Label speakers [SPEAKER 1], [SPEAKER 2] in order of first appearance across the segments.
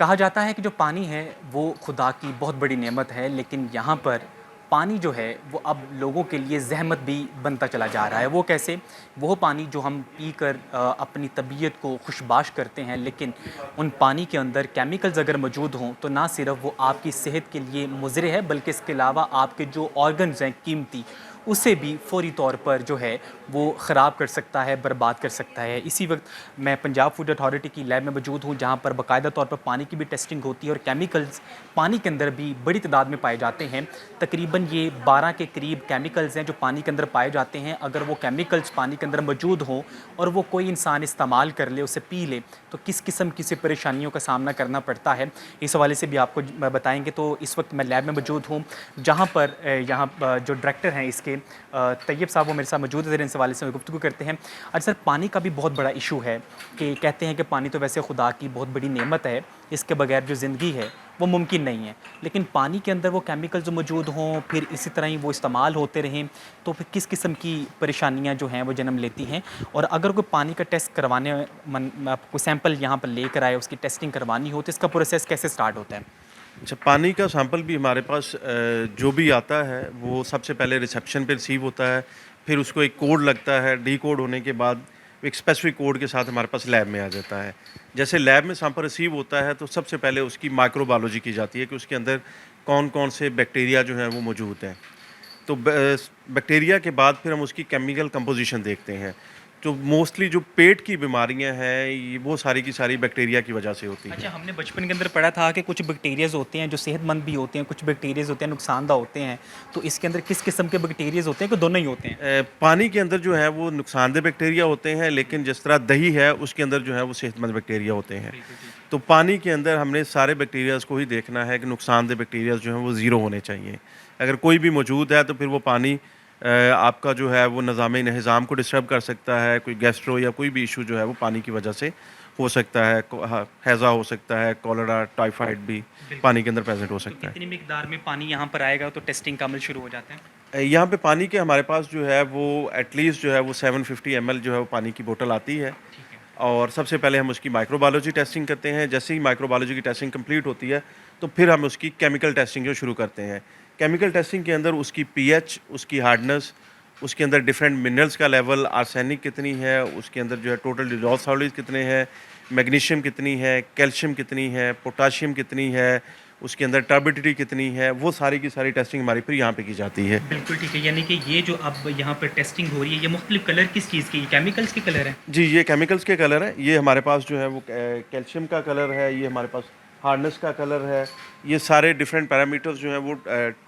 [SPEAKER 1] कहा जाता है कि जो पानी है वो खुदा की बहुत बड़ी नेमत है, लेकिन यहाँ पर पानी जो है वो अब लोगों के लिए ज़हमत भी बनता चला जा रहा है। वो कैसे? वो पानी जो हम पीकर अपनी तबीयत को खुशबाश करते हैं, लेकिन उन पानी के अंदर केमिकल्स अगर मौजूद हों तो ना सिर्फ वो आपकी सेहत के लिए मुज़र है, बल्कि इसके अलावा आपके जो ऑर्गन्स हैं कीमती, उसे भी फ़ौरी तौर पर जो है वो ख़राब कर सकता है, बर्बाद कर सकता है। इसी वक्त मैं पंजाब फूड अथॉरिटी की लैब में मौजूद हूँ, जहाँ पर बाकायदा तौर पर पानी की भी टेस्टिंग होती है और केमिकल्स पानी के अंदर भी बड़ी तादाद में पाए जाते हैं। तकरीबन ये 12 के करीब केमिकल्स हैं जो पानी के अंदर पाए जाते हैं। अगर वो केमिकल्स पानी के अंदर मौजूद हों और वो कोई इंसान इस्तेमाल कर ले, उसे पी ले, तो किस किस्म की से परेशानियों का सामना करना पड़ता है, इस हवाले से भी आपको बताएँगे। तो इस वक्त मैं लैब में मौजूद हूँ, जहाँ पर यहाँ जो डायरेक्टर हैं इसके तैयब साहब, वो मेरे साथ मौजूद है। इस हवाले से गुफ्तगू करते हैं। अच्छा सर, पानी का भी बहुत बड़ा इशू है कि कहते हैं कि पानी तो वैसे खुदा की बहुत बड़ी नेमत है, इसके बगैर जो ज़िंदगी है वो मुमकिन नहीं है, लेकिन पानी के अंदर वो केमिकल्स जो मौजूद हों, फिर इसी तरह ही वो इस्तेमाल होते रहें, तो फिर किस किस्म की परेशानियां जो हैं वो जन्म लेती हैं। और अगर कोई पानी का टेस्ट करवाने कोई सैंपल यहाँ पर लेकर आए, उसकी टेस्टिंग करवानी हो, तो इसका प्रोसेस कैसे स्टार्ट होता है?
[SPEAKER 2] अच्छा, पानी का सैंपल भी हमारे पास जो भी आता है वो सबसे पहले रिसेप्शन पे रिसीव होता है। फिर उसको एक कोड लगता है, डीकोड होने के बाद एक स्पेसिफिक कोड के साथ हमारे पास लैब में आ जाता है। जैसे लैब में सैंपल रिसीव होता है तो सबसे पहले उसकी माइक्रोबायोलॉजी की जाती है कि उसके अंदर कौन-कौन से बैक्टीरिया जो हैं वो मौजूद हैं। तो बैक्टीरिया के बाद फिर हम उसकी केमिकल कंपोज़िशन देखते हैं। जो मोस्टली जो पेट की बीमारियाँ हैं, ये वो सारी की सारी बैक्टीरिया की वजह से होती
[SPEAKER 1] अच्छा,
[SPEAKER 2] हैं।
[SPEAKER 1] हमने बचपन के अंदर पढ़ा था कि कुछ बैक्टीरियाज़ होते हैं जो सेहतमंद भी होते हैं, कुछ बैक्टीरियाज़ होते हैं नुकसानदा होते हैं। तो इसके अंदर किस किस्म के बैक्टीरियाज़ होते हैं कि दोनों ही होते हैं?
[SPEAKER 2] पानी के अंदर जो है वो नुकसानदेह बैक्टीरिया होते हैं, लेकिन जिस तरह दही है उसके अंदर जो है वो सेहतमंद बैक्टीरिया होते हैं।
[SPEAKER 1] बिल्कुल ठीक।
[SPEAKER 2] तो पानी के अंदर हमने सारे बैक्टीरियाज़ को ही देखना है कि नुकसानदेह बैक्टीरियाज़ जो हैं वो ज़ीरो होने चाहिए। अगर कोई भी मौजूद है तो फिर वो पानी आपका जो है वो निज़ाम को डिस्टर्ब कर सकता है, कोई गैस्ट्रो या कोई भी इश्यू जो है वो पानी की वजह से हो सकता है। हैज़ा हो सकता है, कॉलेरा, टाइफाइड भी
[SPEAKER 1] बिल्कुल।
[SPEAKER 2] पानी के अंदर प्रेज़ेंट हो
[SPEAKER 1] तो
[SPEAKER 2] सकता है।
[SPEAKER 1] कितनी मिकदार में पानी यहाँ पर आएगा तो टेस्टिंग का अमल शुरू हो जाता है?
[SPEAKER 2] यहाँ पे पानी के हमारे पास जो है वो एटलीस्ट जो है वो 750 ml जो है वो पानी की बोतल आती है।
[SPEAKER 1] ठीक है।
[SPEAKER 2] और सबसे पहले हम उसकी माइक्रोबायोलॉजी टेस्टिंग करते हैं। जैसे ही माइक्रोबायोलॉजी की टेस्टिंग कंप्लीट होती है तो फिर हम उसकी केमिकल टेस्टिंग जो शुरू करते हैं। केमिकल टेस्टिंग के अंदर उसकी पीएच, उसकी हार्डनेस, उसके अंदर डिफरेंट मिनरल्स का लेवल, आर्सेनिक कितनी है, उसके अंदर जो है टोटल डिज़ोल्व सॉलिड्स कितने हैं, मैग्नीशियम कितनी है, कैल्शियम कितनी है, पोटाशियम कितनी है, उसके अंदर टर्बिडिटी कितनी है, वो सारी की सारी टेस्टिंग हमारी फिर यहाँ पे की जाती है।
[SPEAKER 1] बिल्कुल ठीक है, यानी कि ये जो अब यहाँ पर टेस्टिंग हो रही है, ये मुख्तलिफ कलर किस चीज़ की? केमिकल्स के कलर हैं?
[SPEAKER 2] जी, ये केमिकल्स के कलर हैं। ये हमारे पास जो है वो कैल्शियम का कलर है, ये हमारे पास हार्डनेस का कलर है। ये सारे डिफरेंट पैरामीटर्स जो हैं वो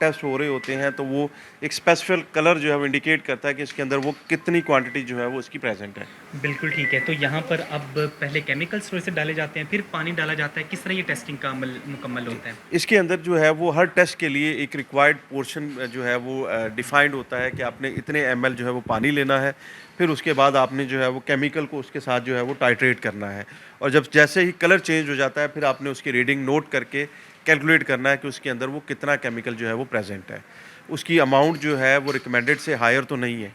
[SPEAKER 2] टेस्ट हो रहे होते हैं, तो वो एक स्पेसिफिक कलर जो है वो इंडिकेट करता है कि इसके अंदर वो कितनी क्वांटिटी जो है वो इसकी प्रेज़ेंट है।
[SPEAKER 1] बिल्कुल ठीक है। तो यहाँ पर अब पहले केमिकल्स थोड़े से डाले जाते हैं, फिर पानी डाला जाता है। किस तरह ये टेस्टिंग का अमल मुकम्मल होता है?
[SPEAKER 2] इसके अंदर जो है वो हर टेस्ट के लिए एक रिक्वायर्ड पोर्शन जो है वो डिफाइंड होता है कि आपने इतने एमएल जो है वो पानी लेना है। फिर उसके बाद आपने जो है वो केमिकल को उसके साथ जो है वो टाइट्रेट करना है। और जब जैसे ही कलर चेंज हो जाता है फिर आपने उसकी रीडिंग नोट करके कैलकुलेट करना है कि उसके अंदर वो कितना केमिकल जो है वो प्रेज़ेंट है। उसकी अमाउंट जो है वो रिकमेंडेड से हायर तो नहीं है।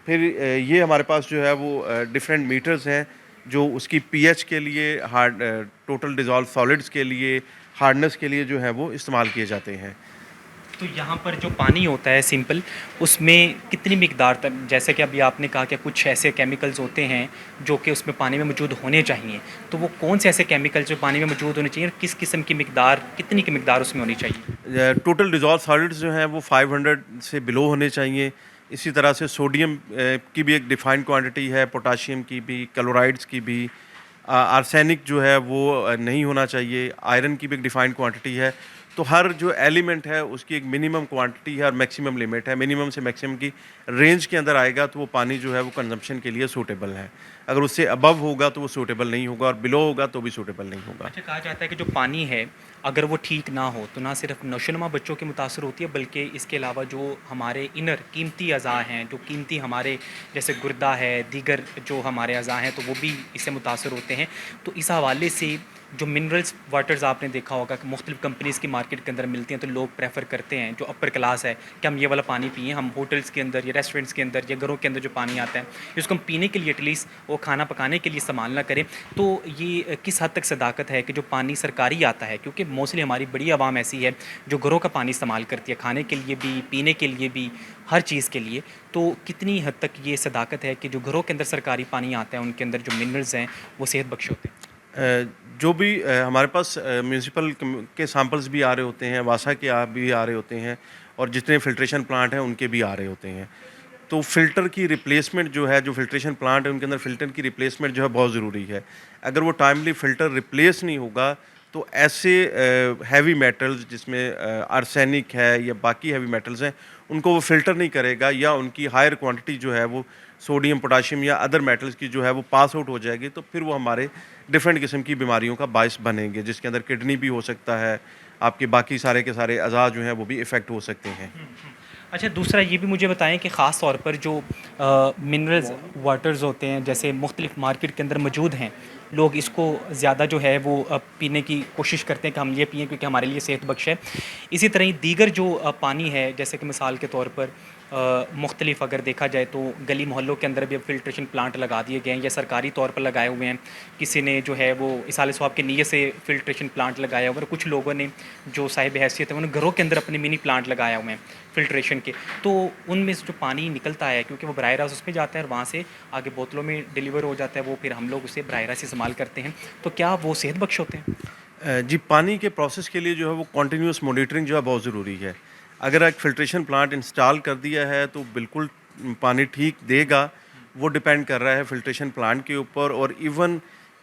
[SPEAKER 2] फिर ये हमारे पास जो है वो डिफरेंट मीटर्स हैं जो उसकी पीएच के लिए, टोटल डिज़ोल्व सॉलिड्स के लिए, हार्डनेस के लिए जो है वो इस्तेमाल किए जाते हैं।
[SPEAKER 1] तो यहाँ पर जो पानी होता है सिंपल, उसमें कितनी मिकदार तक, जैसे कि अभी आपने कहा कि कुछ ऐसे केमिकल्स होते हैं जो कि उसमें पानी में मौजूद होने चाहिए, तो वो कौन से ऐसे केमिकल्स जो पानी में मौजूद होने चाहिए और किस किस्म की मिकदार, कितनी की मिकदार उसमें होनी चाहिए?
[SPEAKER 2] टोटल डिज़ोल्व सॉलिड्स जो हैं वो 500 से बिलो होने चाहिए। इसी तरह से सोडियम की भी एक डिफाइंड क्वांटिटी है, पोटाशियम की भी, क्लोराइड्स की भी। आर्सेनिक जो है वो नहीं होना चाहिए। आयरन की भी एक डिफाइंड क्वांटिटी है। तो हर जो एलिमेंट है उसकी एक मिनिमम क्वांटिटी है और मैक्सिमम लिमिट है। मिनिमम से मैक्सिमम की रेंज के अंदर आएगा तो वो पानी जो है वो कंजम्पशन के लिए सूटेबल है। अगर उससे अबव होगा तो वो सूटेबल नहीं होगा और बिलो होगा तो भी सूटेबल नहीं होगा।
[SPEAKER 1] अच्छा, कहा जाता है कि जो पानी है, अगर वो ठीक ना हो तो ना सिर्फ नौशनुमा बच्चों की मुतासर होती है, बल्कि इसके अलावा जो हमारे इनर कीमती अज़ा हैं, जो कीमती हमारे जैसे गुर्दा है, दीगर जो हमारे अज़ा हैं, तो वो भी इससे मुतासर होते हैं। तो इस हवाले से जो मिनरल्स वाटर्स आपने देखा होगा कि मुख्तलिफ कंपनीज़ की मार्केट के अंदर मिलती हैं, तो लोग प्रेफर करते हैं जो अपर क्लास है कि हम ये वाला पानी पिएँ। हम होटल्स के अंदर या रेस्टोरेंट्स के अंदर या घरों के अंदर जो पानी आता है इसको हम पीने के लिए एटलीस्ट वो खाना पकाने के लिए इस्तेमाल ना करें। तो ये किस हद तक सदाकत है कि जो पानी सरकारी आता है, क्योंकि मोस्टली हमारी बड़ी आवाम ऐसी है जो घरों का पानी इस्तेमाल करती है खाने के लिए भी, पीने के लिए भी, हर चीज़ के लिए। तो कितनी हद तक ये सदाकत है कि जो घरों के अंदर सरकारी पानी आता है उनके अंदर जो मिनरल्स हैं वो सेहत बख्श होते हैं?
[SPEAKER 2] जो भी हमारे पास म्यूनिसिपल के सैंपल्स भी आ रहे होते हैं, वासा के भी आ रहे होते हैं और जितने फ़िल्ट्रेशन प्लांट हैं उनके भी आ रहे होते हैं। तो फ़िल्टर की रिप्लेसमेंट जो है, जो फ़िल्ट्रेशन प्लांट है उनके अंदर फ़िल्टर की रिप्लेसमेंट जो है बहुत ज़रूरी है। अगर वो टाइमली फ़िल्टर रिप्लेस नहीं होगा तो ऐसे हैवी मेटल्स जिसमें आर्सेनिक है या बाकी हैवी मेटल्स हैं, उनको वो फ़िल्टर नहीं करेगा या उनकी हायर क्वांटिटी जो है वो सोडियम, पोटेशियम या अदर मेटल्स की जो है वो पास आउट हो जाएगी, तो फिर वो हमारे डिफरेंट किस्म की बीमारियों का बायस बनेंगे, जिसके अंदर किडनी भी हो सकता है, आपके बाकी सारे के सारे अज़ा जो हैं वो भी इफ़ेक्ट हो सकते हैं।
[SPEAKER 1] अच्छा, दूसरा ये भी मुझे बताएं कि ख़ास तौर पर जो मिनरल्स वाटर्स होते हैं जैसे मुख्तलिफ मार्केट के अंदर मौजूद हैं, लोग इसको ज़्यादा जो है वो पीने की कोशिश करते हैं कि हम ये पिएँ क्योंकि हमारे लिए सेहत बख्श है। इसी तरह ही दीगर जो पानी है, जैसे कि मिसाल के तौर पर मुख्तलिफ अगर देखा जाए तो गली मोहल्लों के अंदर भी अब फ़िल्ट्रेशन प्लांट लगा दिए गए हैं या सरकारी तौर पर लगाए हुए हैं। किसी ने जो है वो इसाले स्वाब की नीयत से फ़िल्ट्रेशन प्लांट लगाया हुआ है और कुछ लोगों ने जो साहिब हैसियत है उन्होंने घरों के अंदर अपने मिनी प्लांट लगाए हुए हैं फ़िल्ट्रेशन के। तो उनमें से जो पानी निकलता है क्योंकि वो बराह रास्त उसमें जाता है और वहाँ से आगे बोतलों में डिलीवर हो जाता है, वो फिर हम लोग उसे बराह रास्त इस्तेमाल करते हैं। तो क्या वो सेहत बख्श होते हैं?
[SPEAKER 2] जी, पानी के प्रोसेस के लिए जो है वो कंटिन्यूअस मॉनिटरिंग जो है बहुत ज़रूरी है। अगर एक फ़िल्ट्रेशन प्लांट इंस्टॉल कर दिया है तो बिल्कुल पानी ठीक देगा, वो डिपेंड कर रहा है फ़िल्ट्रेशन प्लांट के ऊपर। और इवन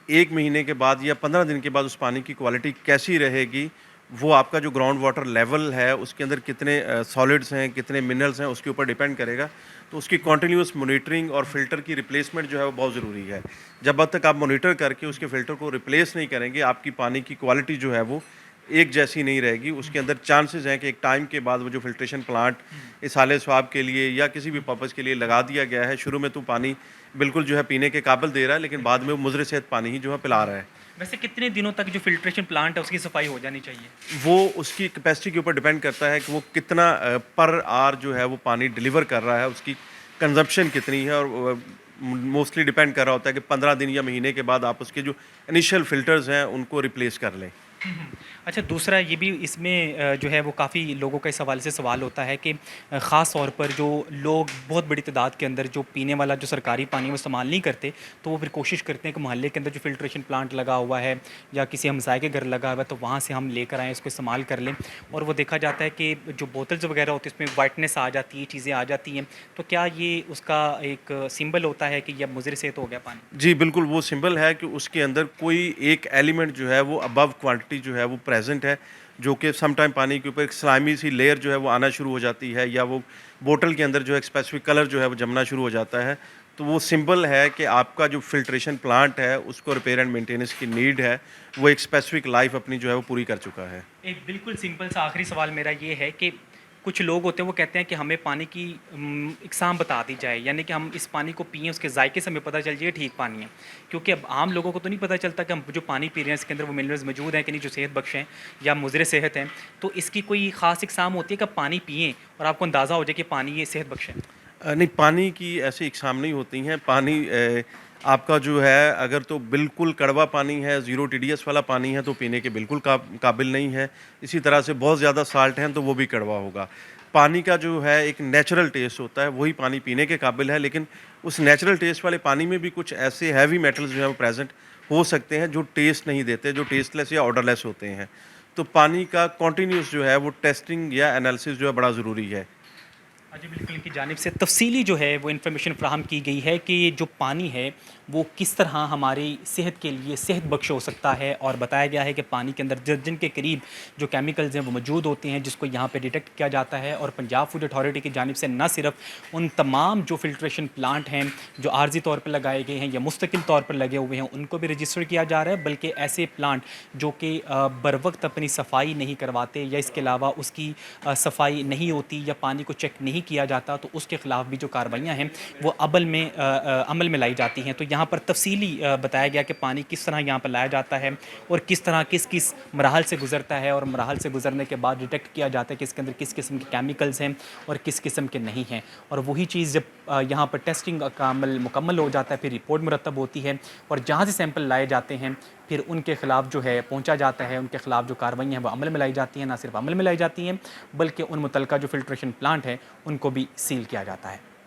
[SPEAKER 2] 1 महीने के बाद या 15 दिन के बाद उस पानी की क्वालिटी कैसी रहेगी, वो आपका जो ग्राउंड वाटर लेवल है उसके अंदर कितने सॉलिड्स हैं, कितने मिनरल्स हैं, उसके ऊपर डिपेंड करेगा। तो उसकी कंटिन्यूअस मॉनिटरिंग और फ़िल्टर की रिप्लेसमेंट जो है वो बहुत ज़रूरी है। जब तक आप मॉनिटर करके उसके फ़िल्टर को रिप्लेस नहीं करेंगे, आपकी पानी की क्वालिटी जो है वो एक जैसी नहीं रहेगी। उसके अंदर चांसेस हैं कि एक टाइम के बाद वो जो फ़िल्ट्रेशन प्लांट इसाले स्वाब के लिए या किसी भी पर्पज़ के लिए लगा दिया गया है, शुरू में तो पानी बिल्कुल जो है पीने के काबिल दे रहा है, लेकिन बाद में वो मुज़र सेहत पानी ही जो है पिला रहा है।
[SPEAKER 1] वैसे कितने दिनों तक जो फ़िल्ट्रेशन प्लांट है उसकी सफाई हो जानी चाहिए?
[SPEAKER 2] वो उसकी कैपेसिटी के ऊपर डिपेंड करता है कि वो कितना पर आवर जो है वो पानी डिलीवर कर रहा है, उसकी कंजप्शन कितनी है। और मोस्टली डिपेंड कर रहा होता है कि 15 दिन या महीने के बाद आप उसके जो इनिशियल फ़िल्टर्स हैं उनको रिप्लेस कर लें।
[SPEAKER 1] अच्छा, दूसरा ये भी इसमें जो है वो काफ़ी लोगों का इस हवाले से सवाल होता है कि ख़ास तौर पर जो लोग बहुत बड़ी तादाद के अंदर जो पीने वाला जो सरकारी पानी वो इस्तेमाल नहीं करते, तो वो फिर कोशिश करते हैं कि मोहल्ले के अंदर जो फ़िल्ट्रेशन प्लांट लगा हुआ है या किसी हमसाये के घर लगा हुआ है तो वहाँ से हम लेकर आएँ, इसको इस्तेमाल कर लें। और वो देखा जाता है कि जो बोतल्स वगैरह होती है उसमें वाइटनेस आ जाती है, चीज़ें आ जाती हैं। तो क्या ये उसका एक सिंबल होता है कि यह मुज़र सेहत हो गया पानी?
[SPEAKER 2] जी, बिल्कुल वो सिंबल है कि उसके अंदर कोई एक एलिमेंट जो है वो अबव क्वांटिटी जो है वो प्रेज़ेंट है, जो कि सम टाइम पानी के ऊपर एक स्लाइमी सी लेयर जो है वो आना शुरू हो जाती है, या वो बोतल के अंदर जो है एक स्पेसिफिक कलर जो है वो जमना शुरू हो जाता है। तो वो सिंबल है कि आपका जो फ़िल्ट्रेशन प्लांट है उसको रिपेयर एंड मेंटेनेंस की नीड है, वो एक स्पेसिफिक लाइफ़ अपनी जो है वो पूरी कर चुका है।
[SPEAKER 1] एक बिल्कुल सिंपल सा आखिरी सवाल मेरा ये है कि कुछ लोग होते हैं वो कहते हैं कि हमें पानी की इकसाम बता दी जाए, यानी कि हम इस पानी को पिएँ उसके जायके से हमें पता चल जाए ठीक पानी है। क्योंकि अब आम लोगों को तो नहीं पता चलता कि हम जो पानी पी रहे हैं इसके अंदर वो मिनरल्स मौजूद हैं कि नहीं जो सेहत बख्श हैं या मुज़र सेहत हैं। तो इसकी कोई ख़ास इकसाम होती है कि आप पानी पिएँ और आपको अंदाज़ा हो जाए कि पानी ये सेहत बख्श है?
[SPEAKER 2] नहीं, पानी की ऐसी इकसाम नहीं होती हैं। पानी आपका जो है अगर तो बिल्कुल कड़वा पानी है, ज़ीरो टीडीएस वाला पानी है तो पीने के बिल्कुल काबिल नहीं है। इसी तरह से बहुत ज़्यादा साल्ट हैं तो वो भी कड़वा होगा। पानी का जो है एक नेचुरल टेस्ट होता है, वही पानी पीने के काबिल है, लेकिन उस नेचुरल टेस्ट वाले पानी में भी कुछ ऐसे हैवी मेटल्स जो हैं वो प्रेज़ेंट हो सकते हैं जो टेस्ट नहीं देते, जो टेस्टलेस या ऑडरलेस होते हैं। तो पानी का कंटीन्यूअस जो है वो टेस्टिंग या एनालिसिस जो है बड़ा ज़रूरी है।
[SPEAKER 1] हाँ जी, बिल्कुल इनकी जानिब से तफ़सीली जो है वो इन्फॉर्मेशन फ़राहम की गई है कि ये जो पानी है वो किस तरह हमारी सेहत के लिए सेहत बख्श हो सकता है, और बताया गया है कि पानी के अंदर दर्जन के करीब जो केमिकल्स हैं वो मौजूद होते हैं जिसको यहाँ पे डिटेक्ट किया जाता है। और पंजाब फूड अथॉरिटी की जानिब से न सिर्फ उन तमाम जो फ़िल्ट्रेशन प्लांट हैं जो आर्जी तौर पर लगाए गए हैं या मुस्तकिल तौर पर लगे हुए हैं उनको भी रजिस्टर किया जा रहा है, बल्कि ऐसे प्लांट जो कि बर वक्त अपनी सफाई नहीं करवाते या इसके अलावा उसकी सफाई नहीं होती या पानी को चेक नहीं किया जाता तो उसके ख़िलाफ़ भी जो कार्रवाइयाँ हैं वो अमल में लाई जाती हैं। तो यहाँ पर तफसीली बताया गया कि पानी किस तरह यहाँ पर लाया जाता है और किस तरह किस किस मराहल से गुजरता है, और मराहल से गुजरने के बाद डिटेक्ट किया जाता है कि इसके अंदर किस किस्म के केमिकल्स हैं और किस किस्म के नहीं हैं। और वही चीज़ जब यहाँ पर टेस्टिंग का अमल मुकम्मल हो जाता है, फिर रिपोर्ट मुरतब होती है और जहाँ से सैंपल लाए जाते हैं फिर उनके ख़िलाफ़ जो है पहुँचा जाता है, उनके ख़िलाफ़ जो कार्रवाई हैं वो अमल में लाई जाती हैं। ना सिर्फ अमल में लाई जाती हैं बल्कि उन मुतलका जो फ़िल्ट्रेशन प्लांट हैं उनको भी सील किया जाता है।